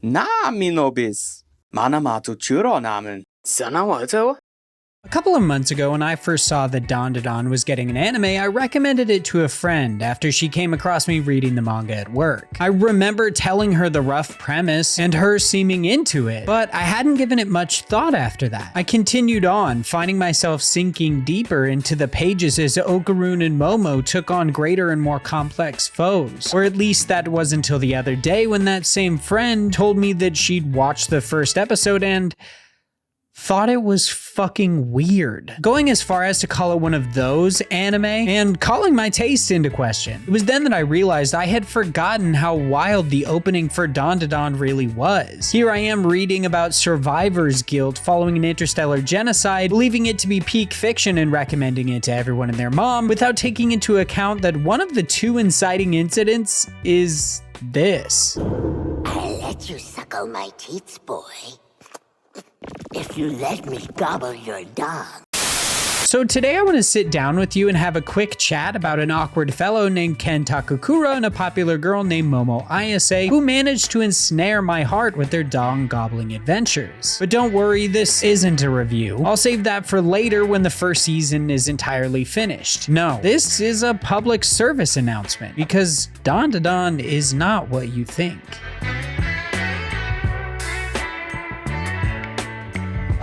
나미노비스 마나마투 주로나면 Sanawato? A couple of months ago, when I first saw that Dandadan was getting an anime, I recommended it to a friend after she came across me reading the manga at work. I remember telling her the rough premise and her seeming into it, but I hadn't given it much thought after that. I continued on, finding myself sinking deeper into the pages as Okarun and Momo took on greater and more complex foes. Or at least that was until the other day when that same friend told me that she'd watched the first episode and thought it was fucking weird, going as far as to call it one of those anime and calling my taste into question. It was then that I realized I had forgotten how wild the opening for Dandadan really was. Here I am reading about survivor's guilt following an interstellar genocide, believing it to be peak fiction and recommending it to everyone and their mom, without taking into account that one of the two inciting incidents is this. I'll let you suckle my teats, boy, if you let me gobble your dog. So today I want to sit down with you and have a quick chat about an awkward fellow named Ken Takakura and a popular girl named Momo Ayase who managed to ensnare my heart with their dong gobbling adventures. But don't worry, this isn't a review. I'll save that for later when the first season is entirely finished. No, this is a public service announcement because Dandadan is not what you think.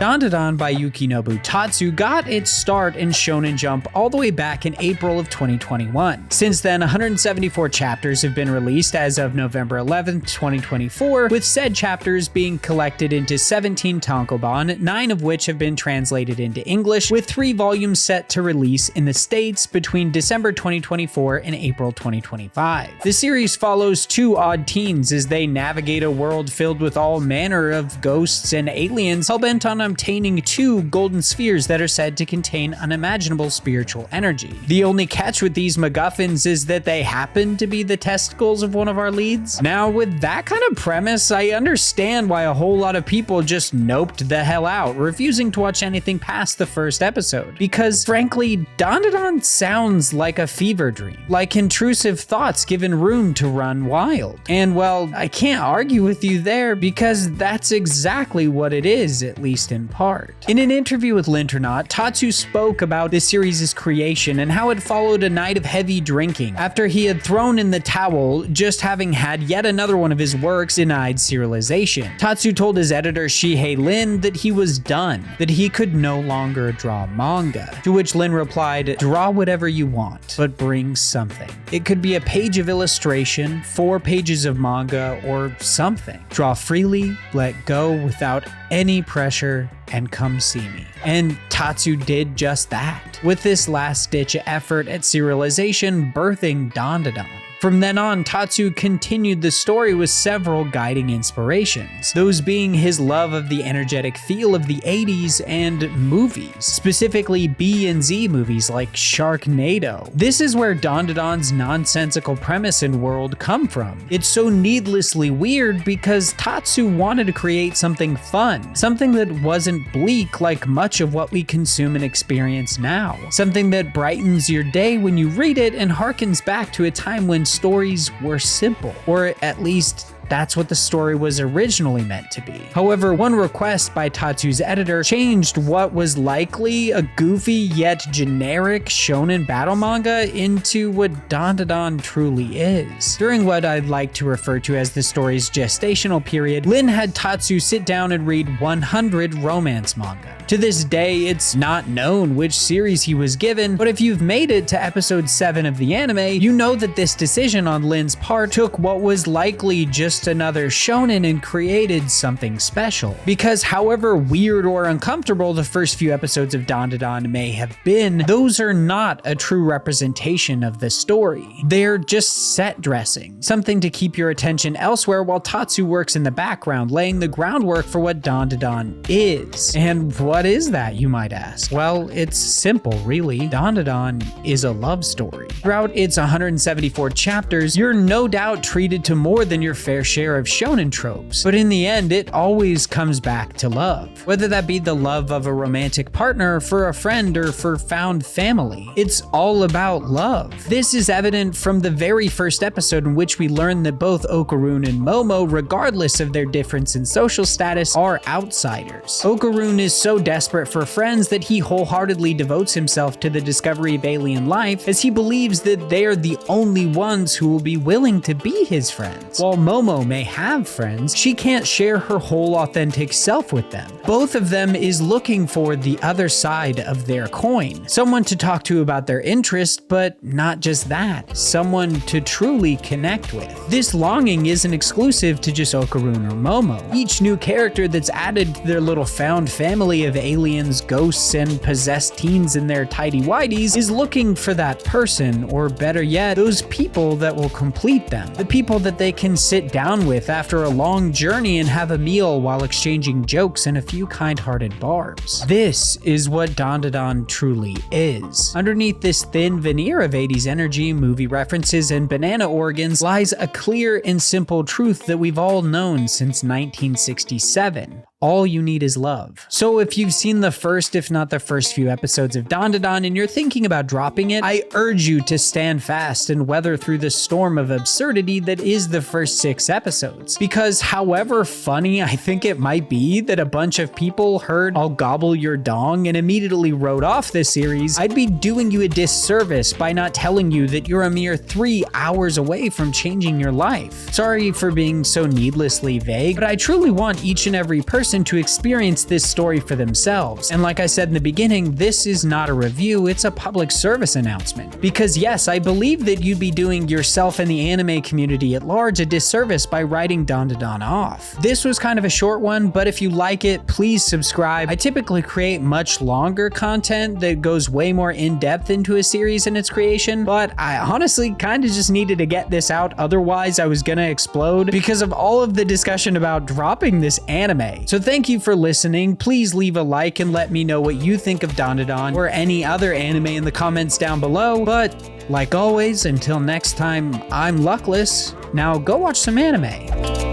Dandadan by Yukinobu Tatsu got its start in Shonen Jump all the way back in April of 2021. Since then, 174 chapters have been released as of November 11th, 2024, with said chapters being collected into 17 tankobon, 9 of which have been translated into English, with 3 volumes set to release in the States between December 2024 and April 2025. The series follows 2 odd teens as they navigate a world filled with all manner of ghosts and aliens, hellbent on obtaining 2 golden spheres that are said to contain unimaginable spiritual energy. The only catch with these MacGuffins is that they happen to be the testicles of one of our leads. Now, with that kind of premise, I understand why a whole lot of people just noped the hell out, refusing to watch anything past the first episode. Because frankly, Dandadan sounds like a fever dream, like intrusive thoughts given room to run wild. And well, I can't argue with you there because that's exactly what it is, at least in part. In an interview with Linternaut, Tatsu spoke about the series' creation and how it followed a night of heavy drinking after he had thrown in the towel, just having had yet another one of his works denied serialization. Tatsu told his editor Shihei Lin that he was done, that he could no longer draw manga, to which Lin replied, "Draw whatever you want, but bring something. It could be a page of illustration, 4 pages of manga, or something. Draw freely, let go without any pressure, and come see me." And Tatsu did just that, with this last-ditch effort at serialization birthing Dandadan. From then on, Tatsu continued the story with several guiding inspirations, those being his love of the energetic feel of the 80s and movies, specifically B and Z movies like Sharknado. This is where Dandadan's nonsensical premise and world come from. It's so needlessly weird because Tatsu wanted to create something fun, something that wasn't bleak like much of what we consume and experience now, something that brightens your day when you read it and harkens back to a time when stories were simple, or at least that's what the story was originally meant to be. However, one request by Tatsu's editor changed what was likely a goofy yet generic shonen battle manga into what Dandadan truly is. During what I'd like to refer to as the story's gestational period, Lin had Tatsu sit down and read 100 romance manga. To this day, it's not known which series he was given, but if you've made it to episode 7 of the anime, you know that this decision on Lin's part took what was likely just another shonen and created something special. Because however weird or uncomfortable the first few episodes of Dandadan may have been, those are not a true representation of the story. They're just set dressing, something to keep your attention elsewhere while Tatsu works in the background, laying the groundwork for what Dandadan is. And what is that, you might ask? Well, it's simple, really. Dandadan is a love story. Throughout its 174 chapters, you're no doubt treated to more than your fair share of shonen tropes, but in the end, it always comes back to love. Whether that be the love of a romantic partner, for a friend, or for found family, it's all about love. This is evident from the very first episode, in which we learn that both Okarun and Momo, regardless of their difference in social status, are outsiders. Okarun is so desperate for friends that he wholeheartedly devotes himself to the discovery of alien life, as he believes that they're the only ones who will be willing to be his friends. While Momo may have friends, she can't share her whole authentic self with them. Both of them is looking for the other side of their coin. Someone to talk to about their interest, but not just that, someone to truly connect with. This longing isn't exclusive to just Okarun or Momo. Each new character that's added to their little found family of aliens, ghosts, and possessed teens in their tighty-whities is looking for that person, or better yet, those people that will complete them. The people that they can sit down with after a long journey and have a meal while exchanging jokes and a few kind-hearted barbs. This is what Dandadan truly is. Underneath this thin veneer of 80s energy, movie references, and banana organs lies a clear and simple truth that we've all known since 1967. All you need is love. So if you've seen the first, if not the first few episodes of Dandadan and you're thinking about dropping it, I urge you to stand fast and weather through the storm of absurdity that is the first 6 episodes. Because however funny I think it might be that a bunch of people heard "I'll gobble your dong" and immediately wrote off this series, I'd be doing you a disservice by not telling you that you're a mere 3 hours away from changing your life. Sorry for being so needlessly vague, but I truly want each and every person to experience this story for themselves. And like I said in the beginning, this is not a review, it's a public service announcement. Because yes, I believe that you'd be doing yourself and the anime community at large a disservice by writing Dandadan off. This was kind of a short one, but if you like it, please subscribe. I typically create much longer content that goes way more in-depth into a series and its creation, but I honestly kind of just needed to get this out, otherwise I was gonna explode because of all of the discussion about dropping this anime. So thank you for listening. Please leave a like and let me know what you think of Dandadan or any other anime in the comments down below. But like always, until next time, I'm Luckless. Now go watch some anime.